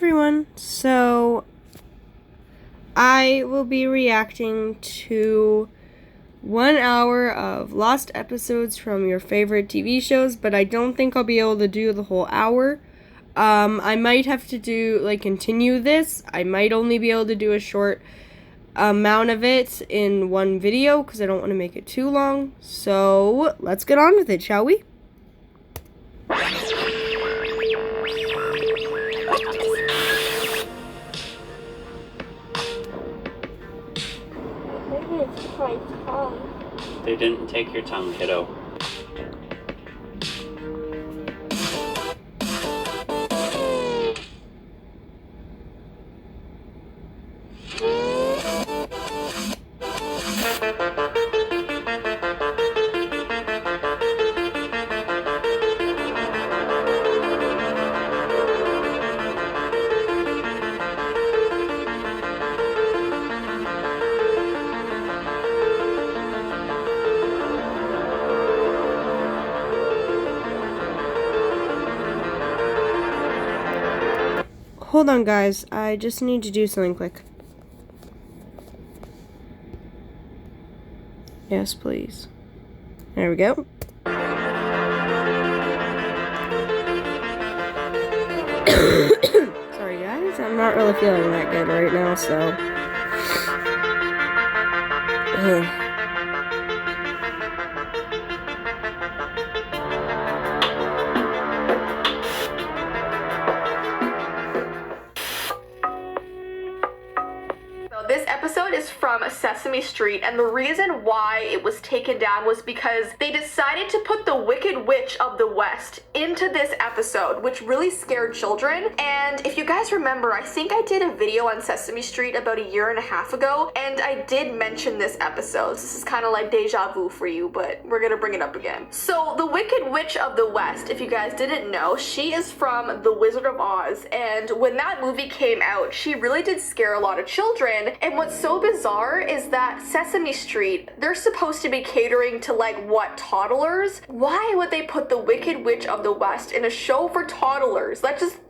everyone. So I will be reacting to 1 hour of lost episodes from your favorite TV shows, but I don't think I'll be able to do the whole hour. I might have to continue this. I might only be able to do a short amount of it in one video because I don't want to make it too long. So let's get on with it, shall we? Maybe it's my tongue. They didn't take your tongue, kiddo. Hold on, guys. I just need to do something quick. Yes, please. There we go. Sorry, guys. I'm not really feeling that good right now, so... This episode is from Sesame Street, and the reason why it was taken down was because they decided to put the Wicked Witch of the West into this episode, which really scared children. And if you guys remember, I think I did a video on Sesame Street about 1.5 years ago, and I did mention this episode. This is kind of like deja vu for you, but we're gonna bring it up again. So the Wicked Witch of the West, if you guys didn't know, she is from The Wizard of Oz, and when that movie came out, she really did scare a lot of children. And what's so bizarre is that Sesame Street, they're supposed to be catering to what, toddlers? Why would they put the Wicked Witch of the West in a show for toddlers? That just...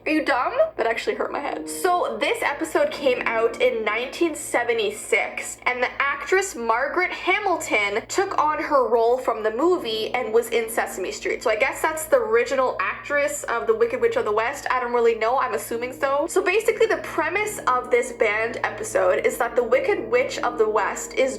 Are you dumb? That actually hurt my head. So this episode came out in 1976, and the actress Margaret Hamilton took on her role from the movie and was in Sesame Street. So I guess that's the original actress of the Wicked Witch of the West. I don't really know, I'm assuming so. So basically the premise of this banned episode is that the Wicked Witch of the West is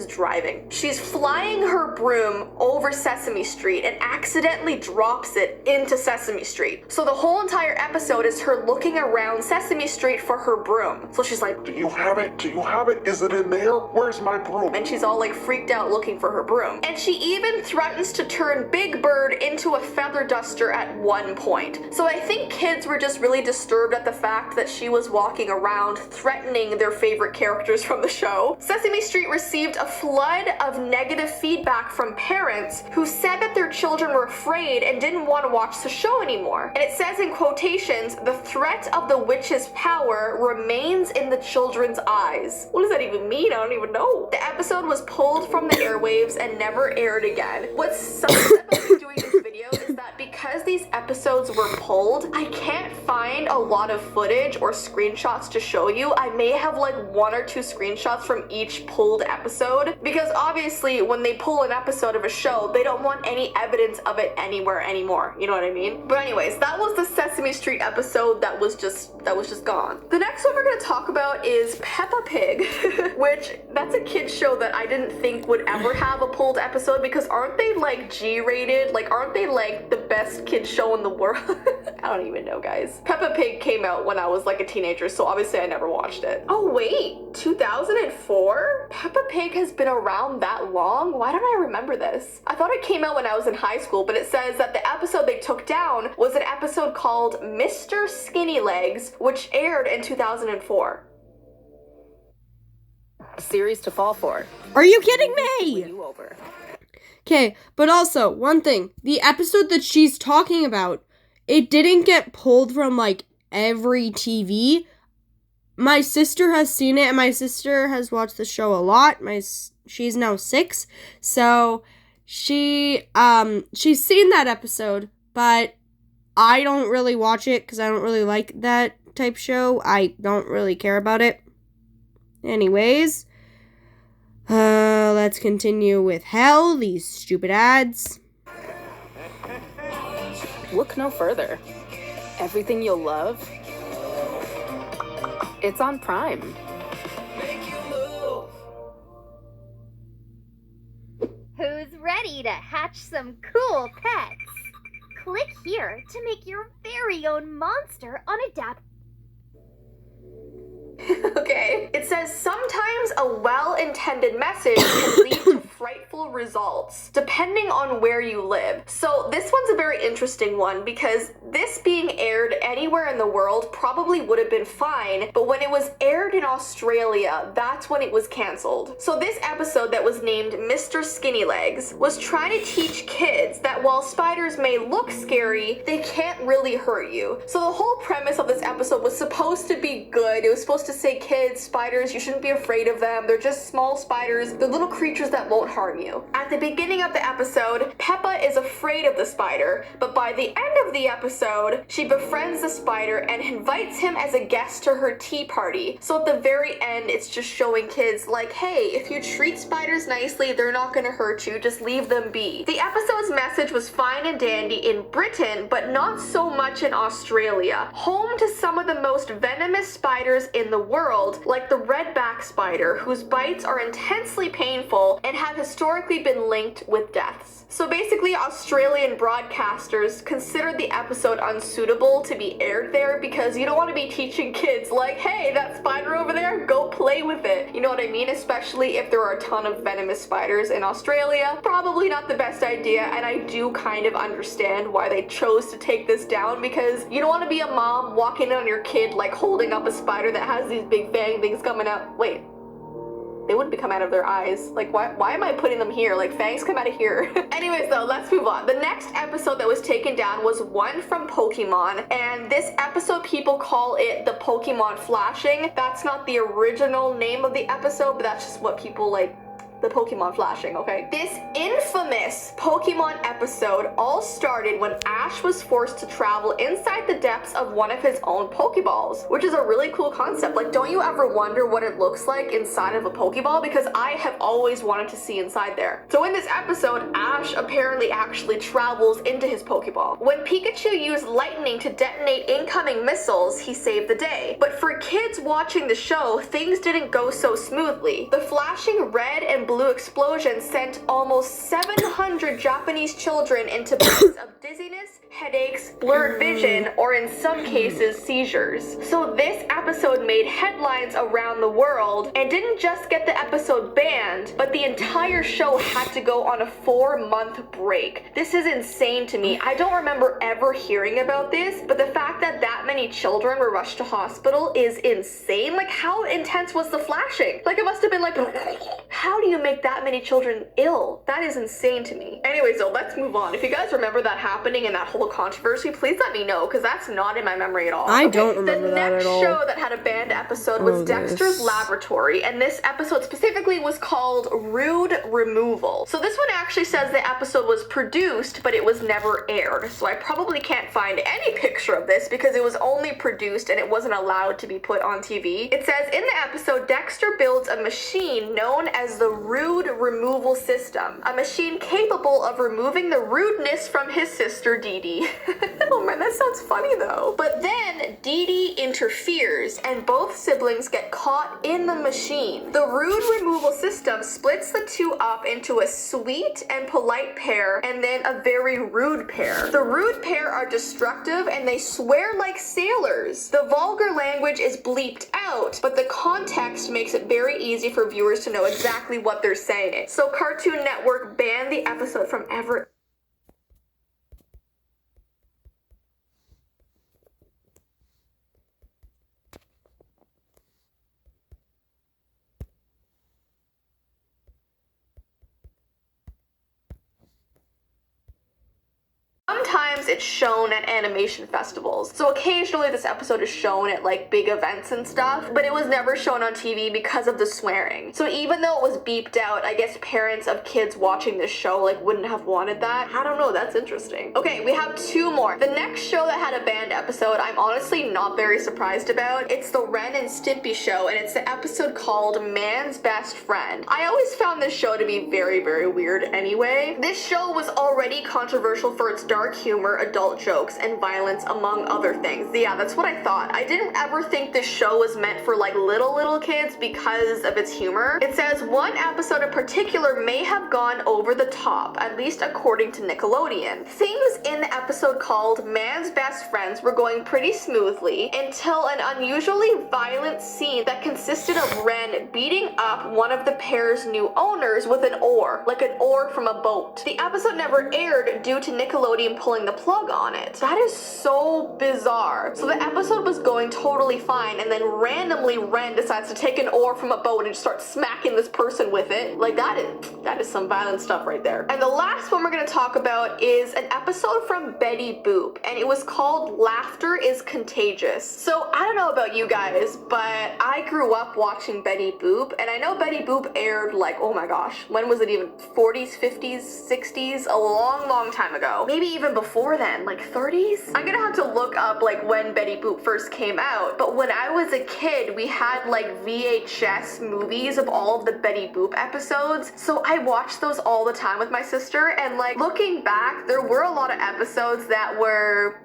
driving. She's flying her broom over Sesame Street and accidentally drops it into Sesame Street. So the whole entire episode is her looking around Sesame Street for her broom. So she's like, "Do you have it? Do you have it? Is it in there? Where's my broom?" And she's all freaked out looking for her broom. And she even threatens to turn Big Bird into a feather duster at one point. So I think kids were just really disturbed at the fact that she was walking around threatening their favorite characters from the show. Sesame Street received a flood of negative feedback from parents who said that their children were afraid and didn't want to watch the show anymore. And it says in quotations, "The threat of the witch's power remains in the children's eyes." What does that even mean? I don't even know. The episode was pulled from the airwaves and never aired again. What sucks about doing this video is that because these episodes were pulled, I can't find a lot of footage or screenshots to show you. I may have 1 or 2 screenshots from each pulled episode, because obviously when they pull an episode of a show, they don't want any evidence of it anywhere anymore. You know what I mean? But anyways, that was the Sesame Street episode that was just gone. The next one we're gonna talk about is Peppa Pig, which that's a kid's show that I didn't think would ever have a pulled episode, because aren't they G-rated? Aren't they the best kids show in the world? I don't even know, guys. Peppa Pig came out when I was a teenager, so obviously I never watched it. Oh wait, 2004? Peppa Pig has been around that long? Why don't I remember this? I thought it came out when I was in high school, but it says that the episode they took down was an episode called Mr. Skinny Legs, which aired in 2004. Series to fall for. Are you kidding me? You over. Okay, but also, one thing. The episode that she's talking about, it didn't get pulled from, every TV. My sister has seen it, and my sister has watched the show a lot. She's now 6, so she's seen that episode, but I don't really watch it because I don't really like that type show. I don't really care about it. Anyways, let's continue with hell, these stupid ads. Look no further. Everything you'll love, it's on Prime. Who's ready to hatch some cool pets? Click here to make your very own monster on Adapt. Okay. It says sometimes a well-intended message can lead to frightful results, depending on where you live. So this one's a very interesting one because this being aired anywhere in the world probably would have been fine, but when it was aired in Australia, that's when it was cancelled. So this episode that was named Mr. Skinny Legs was trying to teach kids that while spiders may look scary, they can't really hurt you. So the whole premise of this episode was supposed to be good. It was supposed to say, kids, spiders, you shouldn't be afraid of them. They're just small spiders. They're little creatures that won't harm you. At the beginning of the episode, Peppa is afraid of the spider, but by the end of the episode, she befriends the spider and invites him as a guest to her tea party. So at the very end, it's just showing kids like, hey, if you treat spiders nicely, they're not gonna hurt you. Just leave them be. The episode's message was fine and dandy in Britain, but not so much in Australia. Home to some of the most venomous spiders in the world, like the redback spider, whose bites are intensely painful and have historically been linked with deaths. So basically, Australian broadcasters considered the episode unsuitable to be aired there because you don't want to be teaching kids like, hey, that spider over there, go play with it. You know what I mean? Especially if there are a ton of venomous spiders in Australia. Probably not the best idea, and I do kind of understand why they chose to take this down because you don't want to be a mom walking in on your kid like holding up a spider that has these big fang things coming out. Wait. They wouldn't be coming out of their eyes. Like, why am I putting them here? Like, fangs come out of here. Anyways, though, let's move on. The next episode that was taken down was one from Pokemon, and this episode, people call it the Pokemon flashing. That's not the original name of the episode, but that's just what people like. The Pokemon flashing, okay? This infamous Pokemon episode all started when Ash was forced to travel inside the depths of one of his own Pokeballs, which is a really cool concept. Like, don't you ever wonder what it looks like inside of a Pokeball? Because I have always wanted to see inside there. So in this episode, Ash apparently actually travels into his Pokeball. When Pikachu used lightning to detonate incoming missiles, he saved the day. But for kids watching the show, things didn't go so smoothly. The flashing red and blue explosion sent almost 700 Japanese children into bouts of dizziness, headaches, blurred vision, or in some cases, seizures. So this episode made headlines around the world and didn't just get the episode banned, but the entire show had to go on a 4-month break. This is insane to me. I don't remember ever hearing about this, but the fact that that many children were rushed to hospital is insane. Like, how intense was the flashing? Like, it must have been like, how do you make that many children ill? That is insane to me. Anyways, though, let's move on. If you guys remember that happening and that whole controversy, please let me know, because that's not in my memory at all. I don't remember that at all. The next show that had a banned episode was Dexter's Laboratory, and this episode specifically was called Rude Removal. So this one actually says the episode was produced, but it was never aired. So I probably can't find any picture of this because it was only produced and it wasn't allowed to be put on TV. It says in the episode, Dexter builds a machine known as the Rude Removal System, a machine capable of removing the rudeness from his sister Dee Dee. Oh man, that sounds funny though. But then Dee Dee interferes and both siblings get caught in the machine. The Rude Removal System splits the two up into a sweet and polite pair and then a very rude pair. The rude pair are destructive and they swear like sailors. The vulgar language is bleeped out, but the context makes it very easy for viewers to know exactly what they're saying. So Cartoon Network banned the episode from ever. Sometimes it's shown at animation festivals. So occasionally this episode is shown at like big events and stuff, but it was never shown on TV because of the swearing. So even though it was beeped out, I guess parents of kids watching this show like wouldn't have wanted that. I don't know, that's interesting. Okay, we have two more. The next show that had a banned episode, I'm honestly not very surprised about. It's the Ren and Stimpy show, and it's the episode called Man's Best Friend. I always found this show to be very, very weird anyway. This show was already controversial for its dark humor, adult jokes, and violence, among other things. Yeah, that's what I thought. I didn't ever think this show was meant for like little kids because of its humor. It says one episode in particular may have gone over the top, at least according to Nickelodeon. Things in the episode called Man's Best Friends were going pretty smoothly until an unusually violent scene that consisted of Ren beating up one of the pair's new owners with an oar, like an oar from a boat. The episode never aired due to Nickelodeon pulling the plug on it. That is so bizarre. So the episode was going totally fine, and then randomly Ren decides to take an oar from a boat and just start smacking this person with it. Like that is some violent stuff right there. And the last one we're gonna talk about is an episode from Betty Boop, and it was called Laughter is Contagious. So I don't know about you guys, but I grew up watching Betty Boop, and I know Betty Boop aired like, oh my gosh, when was it even? 40s, 50s, 60s? A long time ago. Maybe even before then, like 30s? I'm gonna have to look up like when Betty Boop first came out, but when I was a kid, we had like VHS movies of all of the Betty Boop episodes, so I watched those all the time with my sister, and like looking back, there were a lot of episodes that were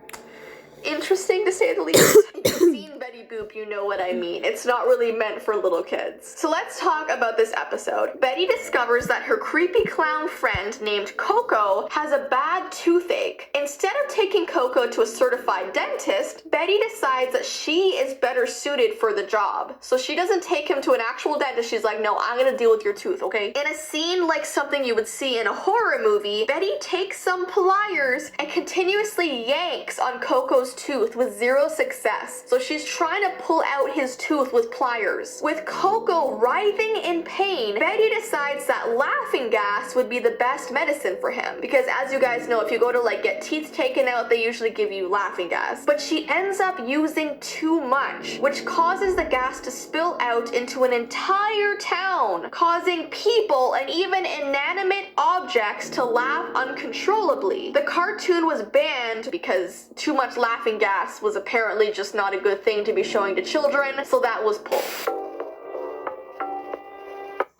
interesting to say the least. If you've seen Betty Boop, you know what I mean. It's not really meant for little kids. So let's talk about this episode. Betty discovers that her creepy clown friend named Coco has a bad toothache. Instead of taking Coco to a certified dentist, Betty decides that she is better suited for the job. So she doesn't take him to an actual dentist. She's like, no, I'm gonna deal with your tooth, okay? In a scene like something you would see in a horror movie, Betty takes some pliers and continuously yanks on Coco's tooth with zero success. So she's trying to pull out his tooth with pliers. With Coco writhing in pain, Betty decides that laughing gas would be the best medicine for him, because as you guys know, if you go to like get teeth taken out, they usually give you laughing gas. But she ends up using too much, which causes the gas to spill out into an entire town, causing people and even inanimate objects to laugh uncontrollably. The cartoon was banned because too much laughing gas was apparently just not a good thing to be showing to children, so that was pulled.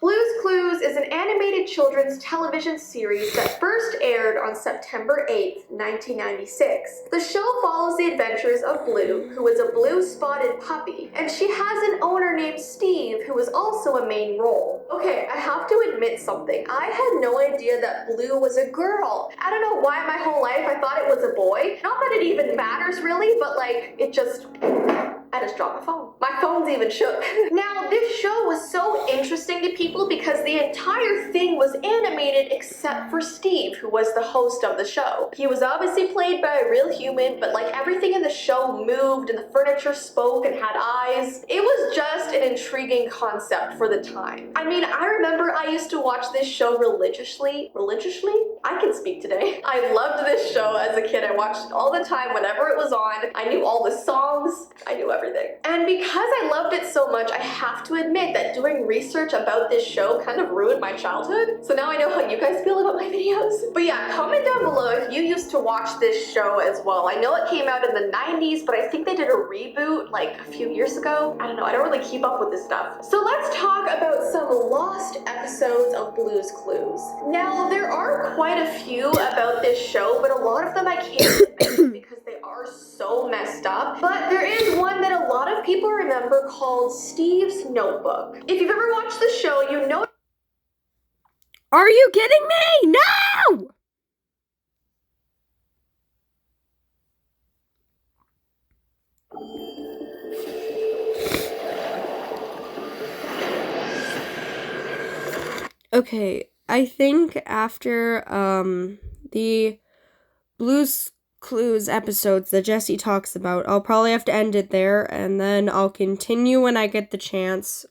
Blue's Clues is an animated children's television series that first aired on September 8th, 1996. The show follows the adventures of Blue, who is a blue-spotted puppy, and she has an owner named Steve, who is also a main role. Okay, I have to admit something. I had no idea that Blue was a girl. I don't know why my whole life I thought it was a boy. Not that it even matters really, but like, it just... I just dropped my phone. My phone's even shook. Now, this show was so interesting to people because the entire thing was animated except for Steve, who was the host of the show. He was obviously played by a real human, but like everything in the show moved and the furniture spoke and had eyes. It was just an intriguing concept for the time. I mean, I remember I used to watch this show religiously. Religiously? I can speak today. I loved this show as a kid. I watched it all the time whenever it was on. I knew all the songs. I knew everything. And because I loved it so much, I have to admit that doing research about this show kind of ruined my childhood. So now I know how you guys feel about my videos. But yeah, comment down below if you used to watch this show as well. I know it came out in the 90s, but I think they did a reboot like a few years ago. I don't know, I don't really keep up with this stuff. So let's talk about some lost episodes of Blue's Clues. Now, there are quite a few about this show, but a lot of them I can't admit because they are so messed up. But there is one that a lot of people remember called Steve's Notebook. If you've ever watched the show, you know. Are you kidding me? No! Okay, I think after the Blue's clues episodes that Jesse talks about. I'll probably have to end it there, and then I'll continue when I get the chance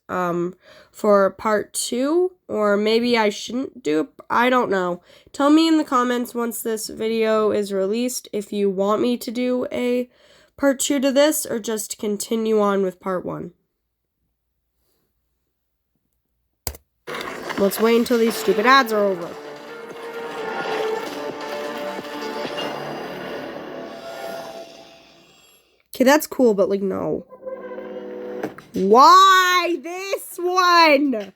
for part 2, or maybe I shouldn't do it. I don't know. Tell me in the comments once this video is released if you want me to do a part 2 to this, or just continue on with part 1. Let's wait until these stupid ads are over. Okay, that's cool, but like, no. Why this one?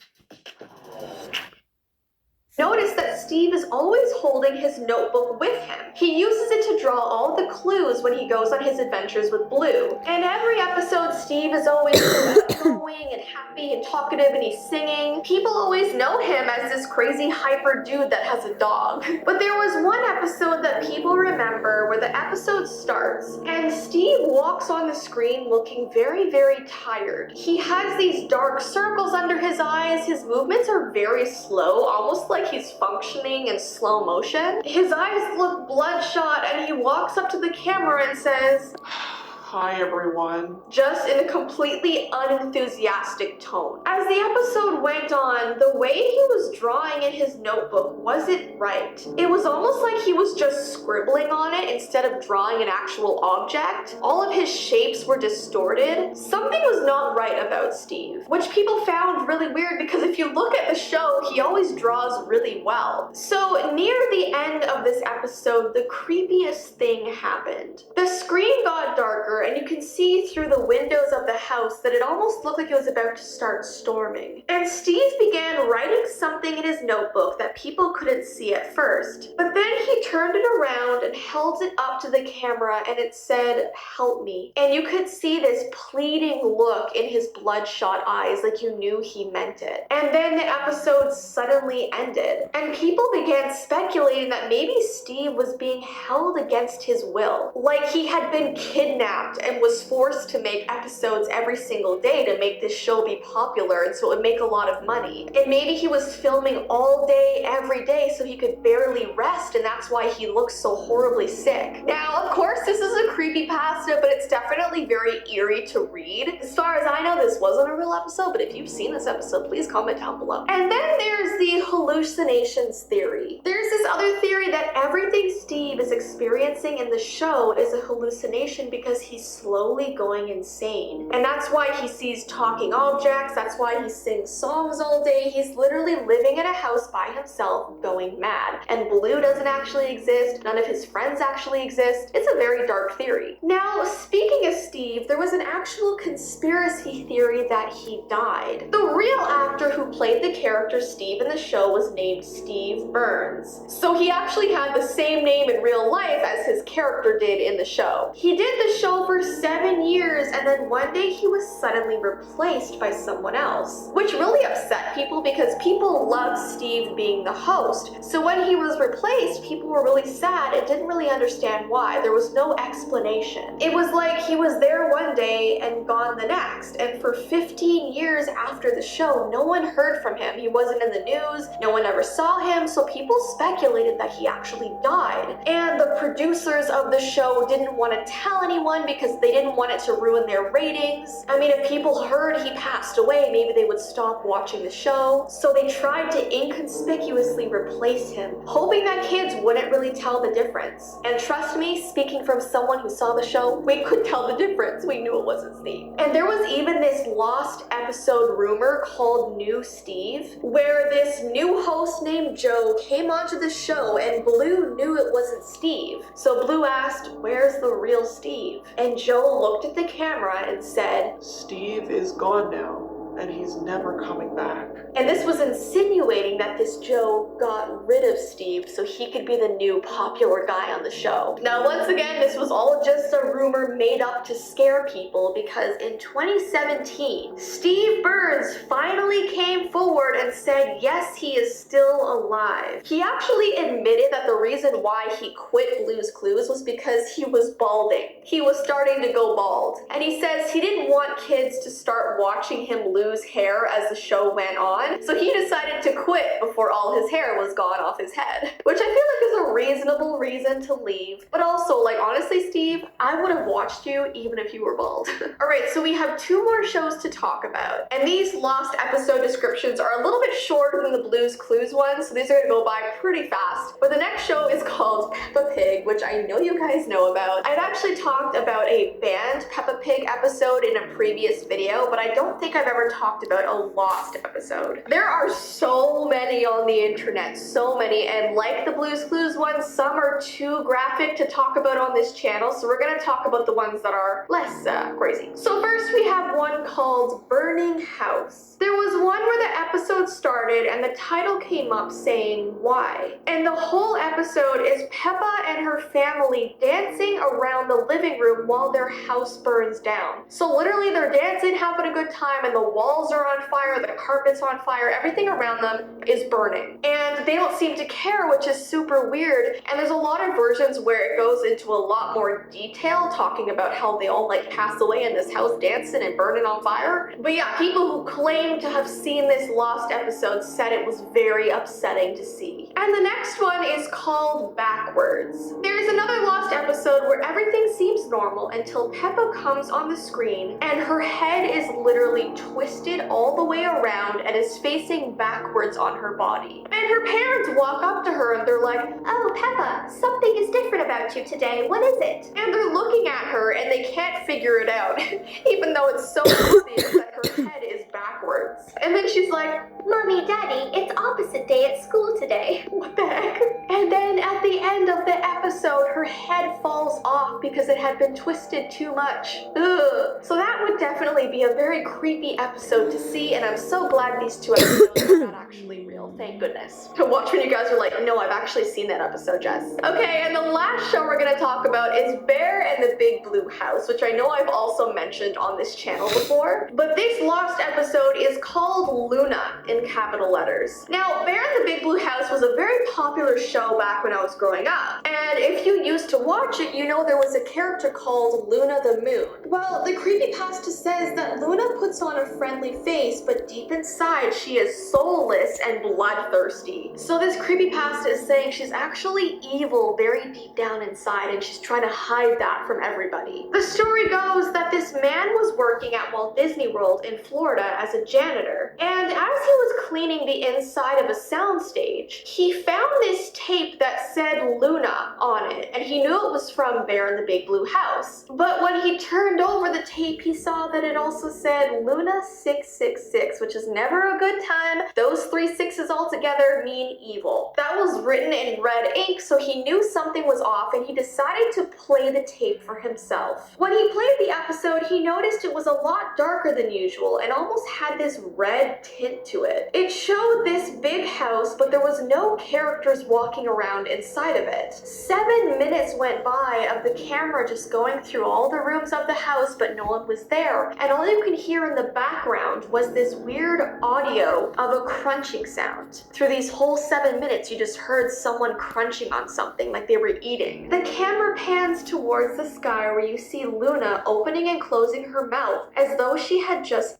Notice that Steve is always holding his notebook with him. He uses it to draw all the clues when he goes on his adventures with Blue. And every episode, Steve is always so outgoing and happy and talkative, and he's singing. People always know him as this crazy hyper dude that has a dog. But there was one episode that people remember where the episode starts and Steve walks on the screen looking very, very tired. He has these dark circles under his eyes. His movements are very slow, almost like he's functioning in slow motion. His eyes look bloodshot, and he walks up to the camera and says, "Hi everyone," just in a completely unenthusiastic tone. As the episode went on, the way he was drawing in his notebook wasn't right. It was almost like he was just scribbling on it instead of drawing an actual object. All of his shapes were distorted. Something was not right about Steve, which people found really weird because if you look at the show, he always draws really well. So near the end of this episode, the creepiest thing happened. The screen got darker, and you can see through the windows of the house that it almost looked like it was about to start storming. And Steve began writing something in his notebook that people couldn't see at first. But then he turned it around and held it up to the camera, and it said, "Help me." And you could see this pleading look in his bloodshot eyes, like you knew he meant it. And then the episode suddenly ended, and people began speculating that maybe Steve was being held against his will, like he had been kidnapped and was forced to make episodes every single day to make this show be popular, and so it would make a lot of money. And maybe he was filming all day, every day, so he could barely rest, and that's why he looks so horribly sick. Now, of course, this is a creepypasta, but it's definitely very eerie to read. As far as I know, this wasn't a real episode, but if you've seen this episode, please comment down below. And then there's the hallucinations theory. There's this other theory that everything Steve is experiencing in the show is a hallucination because he's slowly going insane. And that's why he sees talking objects, that's why he sings songs all day. He's literally living in a house by himself going mad. And Blue doesn't actually exist, none of his friends actually exist. It's a very dark theory. Now, speaking of Steve, there was an actual conspiracy theory that he died. The real actor who played the character Steve in the show was named Steve Burns. So he actually had the same name in real life as his character did in the show. He did the show for 7 years, and then one day he was suddenly replaced by someone else, which really upset people because people loved Steve being the host. So when he was replaced, people were really sad and didn't really understand why. There was no explanation. It was like he was there one day and gone the next, and for 15 years after the show, no one heard from him. He wasn't in the news, no one ever saw him, so people speculated that he actually died. And the producers of the show didn't want to tell anyone because they didn't want it to ruin their ratings. I mean, if people heard he passed away, maybe they would stop watching the show. So they tried to inconspicuously replace him, hoping that kids wouldn't really tell the difference. And trust me, speaking from someone who saw the show, we could tell the difference. We knew it wasn't Steve. And there was even this Lost episode rumor called New Steve, where this new host named Joe came onto the show and Blue knew it wasn't Steve. So Blue asked, "Where's the real Steve?" And Joe looked at the camera and said, "Steve is gone now, and he's never coming back." And this was insinuating that this Joe got rid of Steve so he could be the new popular guy on the show. Now, once again, this was all just a rumor made up to scare people because in 2017, Steve Burns finally came forward and said, yes, he is still alive. He actually admitted that the reason why he quit Blue's Clues was because he was balding. He was starting to go bald. And he says he didn't want kids to start watching him lose lose hair as the show went on, so he decided to quit before all his hair was gone off his head, which I feel like is a reasonable reason to leave. But also, like, honestly, Steve, I would have watched you even if you were bald. Alright, so we have 2 more shows to talk about, and these Lost episode descriptions are a little bit shorter than the Blue's Clues ones, so these are gonna go by pretty fast. But the next show is called Peppa Pig, which I know you guys know about. I've actually talked about a banned Peppa Pig episode in a previous video, but I don't think I've ever talked about a Lost episode. There are so many on the internet, so many, and like the Blue's Clues ones, some are too graphic to talk about on this channel, so we're gonna talk about the ones that are less crazy. So first we have one called Burning House. There was one where the episode started and the title came up saying why, and the whole episode is Peppa and her family dancing around the living room while their house burns down. So literally they're dancing, having a good time, and the walls are on fire, the carpet's on fire, everything around them is burning. And they don't seem to care, which is super weird. And there's a lot of versions where it goes into a lot more detail, talking about how they all like pass away in this house dancing and burning on fire. But yeah, people who claim to have seen this Lost episode said it was very upsetting to see. And the next one is called Backwards. There's another Lost episode where everything seems normal until Peppa comes on the screen and her head is literally twisted all the way around and is facing backwards on her body. And her parents walk up to her and they're like, "Oh, Peppa, something is different about you today. What is it?" And they're looking at her and they can't figure it out, even though it's so obvious that her head is backwards. And then she's like, "Mommy, Daddy, it's opposite day at school today." What the heck? And then at the end of the episode, her head falls off because it had been twisted too much. Ugh. So that would definitely be a very creepy episode to see, and I'm so glad these 2 episodes are not actually real. Thank goodness. To watch when you guys are like, "No, I've actually seen that episode, Jess." Okay, and the last show we're gonna talk about is Bear and the Big Blue House, which I know I've also mentioned on this channel before. But this Lost episode is called Luna in capital letters. Now, Bear and the Big Blue House was a very popular show back when I was growing up. And if you used to watch it, you know there was a character called Luna the Moon. Well, the creepypasta says that Luna puts on a friendly face, but deep inside she is soulless and bloodthirsty. So this creepypasta is saying she's actually evil very deep down inside, and she's trying to hide that from everybody. The story goes that this man was working at Walt Disney World in Florida as a janitor, and as he was cleaning the inside of a soundstage, he found this tape that said Luna on it, and he knew it was from Bear in the Big Blue House. But when he turned over the tape, he saw that it also said Luna 666, which is never a good time. Those 3 6s all together mean evil. That was written in red ink, so he knew something was off, and he decided to play the tape for himself. When he played the episode, he noticed it was a lot darker than usual and almost had this red tint to it. It showed this big house, but there was no characters walking around inside of it. 7 minutes went by of the camera just going through all the rooms of the house, but no one was there. And all you could hear in the background was this weird audio of a crunching sound. Through these whole 7 minutes, you just heard someone crunching on something like they were eating. The camera pans towards the sky where you see Luna opening and closing her mouth as though she had just...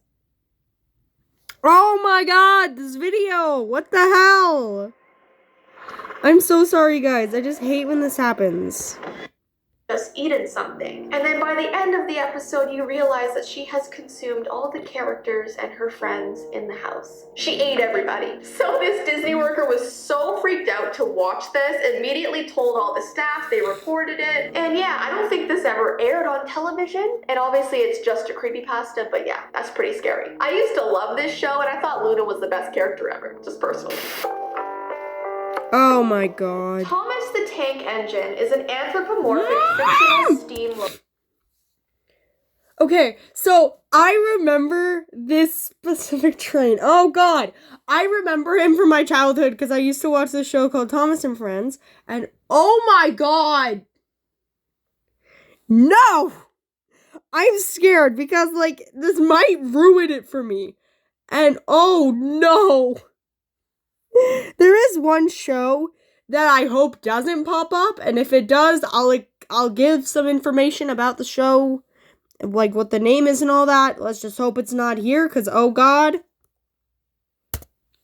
Oh my god, this video! What the hell? I'm so sorry, guys. I just hate when this happens. Just eaten something. And then by the end of the episode, you realize that she has consumed all the characters and her friends in the house. She ate everybody. So this Disney worker was so freaked out to watch this, immediately told all the staff, they reported it. And yeah, I don't think this ever aired on television. And obviously it's just a creepypasta, but yeah, that's pretty scary. I used to love this show and I thought Luna was the best character ever, just personally. Oh my god. Thomas the Tank Engine is an anthropomorphic fictional steam... Okay, so I remember this specific train. Oh god. I remember him from my childhood because I used to watch this show called Thomas and Friends. And oh my god. No! I'm scared because, like, this might ruin it for me. And oh no. There is one show that I hope doesn't pop up, and if it does, I'll give some information about the show like what the name is and all that. Let's just hope it's not here, because oh god.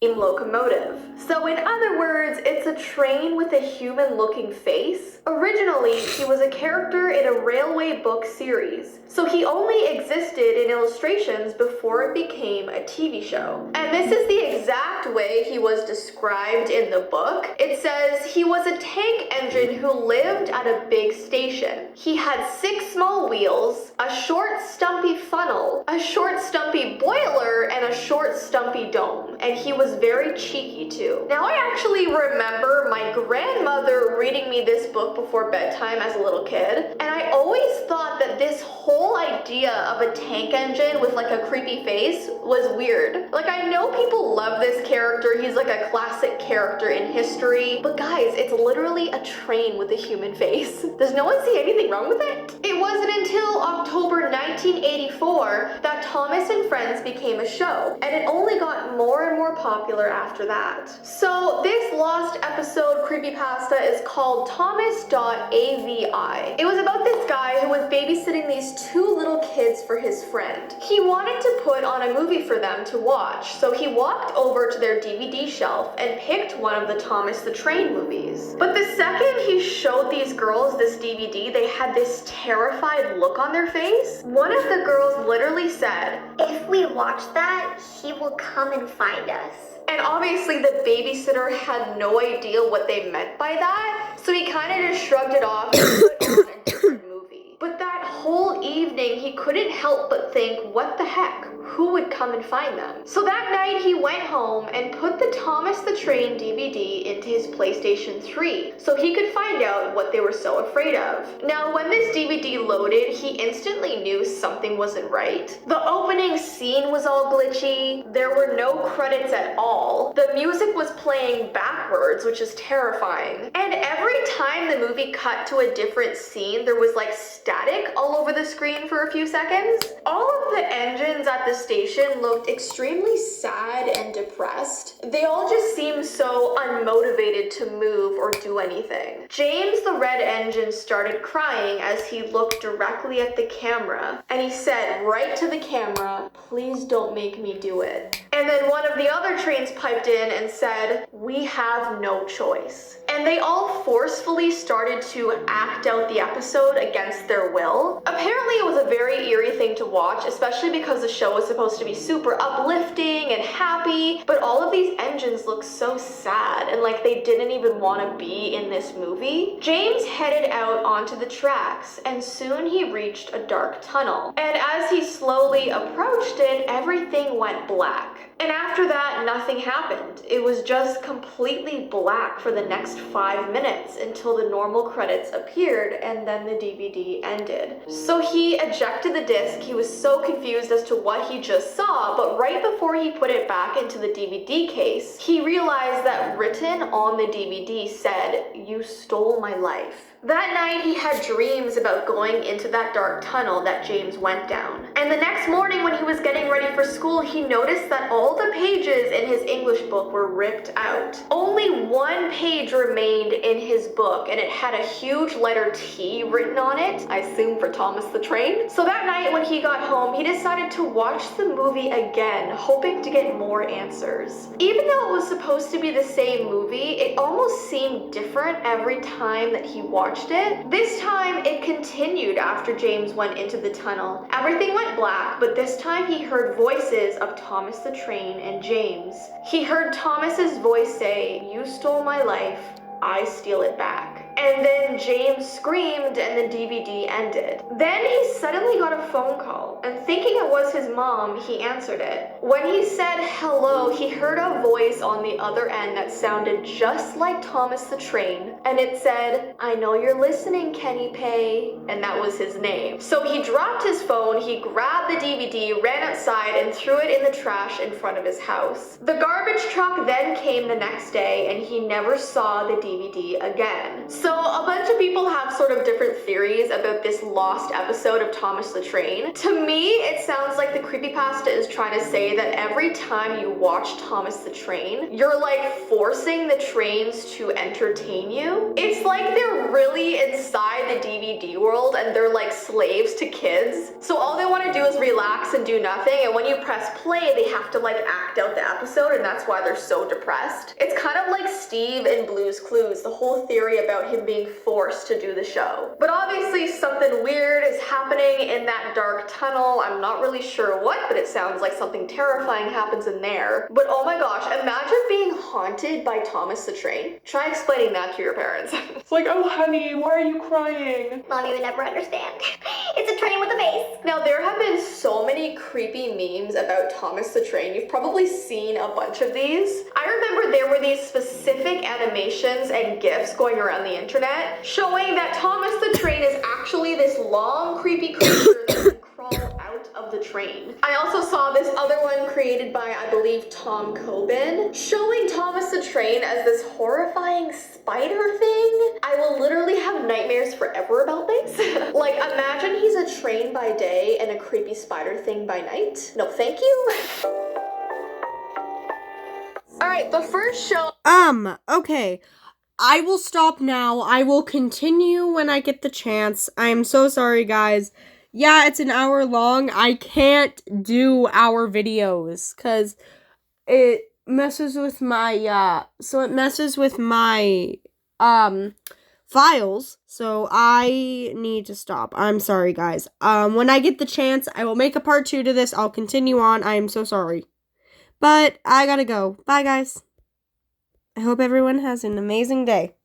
Locomotive. So in other words, it's a train with a human-looking face. Originally, he was a character in a railway book series, so he only existed in illustrations before it became a TV show. And this is the exact way he was described in the book. It says he was a tank engine who lived at a big station. He had 6 small wheels, a short stumpy funnel, a short stumpy boiler, and a short stumpy dome. And he was very cheeky too. Now I actually remember my grandmother reading me this book before bedtime as a little kid, and I always thought that this whole idea of a tank engine with like a creepy face was weird. Like, I know people love this character, he's like a classic character in history, but guys, it's literally a train with a human face. Does no one see anything wrong with it? It wasn't until October 1984 that Thomas and Friends became a show, and it only got more and more popular after that. So this Lost episode creepypasta is called Thomas.AVI. It was about this guy who was babysitting these 2 little kids for his friend. He wanted to put on a movie for them to watch, so he walked over to their DVD shelf and picked one of the Thomas the Train movies. But the second he showed these girls this DVD, they had this terrified look on their face. One of the girls literally said, If we watch that, he will come and find us. and obviously the babysitter had no idea what they meant by that, so he kind of just shrugged it off and put on a different movie. But that whole evening, he couldn't help but think, what the heck? Who would come and find them? So that night, he went home and put the Thomas the Train DVD into his PlayStation 3 so he could find out what they were so afraid of. Now, when this DVD loaded, he instantly knew something wasn't right. The opening scene was all glitchy. There were no credits at all. The music was playing backwards, which is terrifying. And every time the movie cut to a different scene, there was like static all over the screen for a few seconds. All of the engines at the station looked extremely sad and depressed. They all just seemed so unmotivated to move or do anything. James, the red engine, started crying as he looked directly at the camera, and he said right to the camera, "Please don't make me do it." And then one of the other trains piped in and said, "We have no choice." And they all forcefully started to act out the episode against their will. Apparently it was a very eerie thing to watch, especially because the show was supposed to be super uplifting and happy, but all of these engines look so sad and like they didn't even want to be in this movie. James headed out onto the tracks, and soon he reached a dark tunnel. And as he slowly approached it, everything went black. And after that, nothing happened. It was just completely black for the next 5 minutes until the normal credits appeared and then the DVD ended. So he ejected the disc. He was so confused as to what he just saw, but right before he put it back into the DVD case, he realized that written on the DVD said, "You stole my life." That night, he had dreams about going into that dark tunnel that James went down. And the next morning, when he was getting ready for school, he noticed that all the pages in his English book were ripped out. Only one page remained in his book, and it had a huge letter T written on it, I assume for Thomas the Train. So that night, when he got home, he decided to watch the movie again, hoping to get more answers. Even though it was supposed to be the same movie, it almost seemed different every time that he watched it. This time, it continued after James went into the tunnel. Everything went black, but this time he heard voices of Thomas the Train and James. He heard Thomas's voice say, "You stole my life, I steal it back." And then James screamed and the DVD ended. Then he suddenly got a phone call, and thinking it was his mom, he answered it. When he said hello, he heard a voice on the other end that sounded just like Thomas the Train, and it said, "I know you're listening, Kenny Pay," and that was his name. So he dropped his phone, he grabbed the DVD, ran outside, and threw it in the trash in front of his house. The garbage truck then came the next day, and he never saw the DVD again. So a bunch of people have sort of different theories about this lost episode of Thomas the Train. To me, it sounds like the creepypasta is trying to say that every time you watch Thomas the Train, you're like forcing the trains to entertain you. It's like they're really inside the DVD world and they're like slaves to kids. So all they want to do is relax and do nothing, and when you press play, they have to like act out the episode, and that's why they're so depressed. It's kind of like Steve in Blue's Clues, the whole theory about him being forced to do the show. But obviously something weird is happening in that dark tunnel. I'm not really sure what, but it sounds like something terrifying happens in there. But oh my gosh, imagine being haunted by Thomas the Train. Try explaining that to your parents. It's like, oh honey, why are you crying? Mommy would never understand. It's a train with a base. Now there have been so many creepy memes about Thomas the Train. You've probably seen a bunch of these. I remember there were these specific animations and GIFs going around the internet showing that Thomas the Train is actually this long creepy creature that can crawl out of the train. I also saw this other one created by, I believe, 𝐸𝐾 showing Thomas the Train as this horrifying spider thing. I will literally have nightmares forever about this. Like, imagine he's a train by day and a creepy spider thing by night. No, thank you. Alright, the first show. Okay. I will stop now. I will continue when I get the chance. I'm so sorry, guys. Yeah, it's an hour long. I can't do hour videos because it messes with my, files. So I need to stop. I'm sorry, guys. When I get the chance, I will make a part 2 to this. I'll continue on. I am so sorry. But I gotta go. Bye, guys. I hope everyone has an amazing day.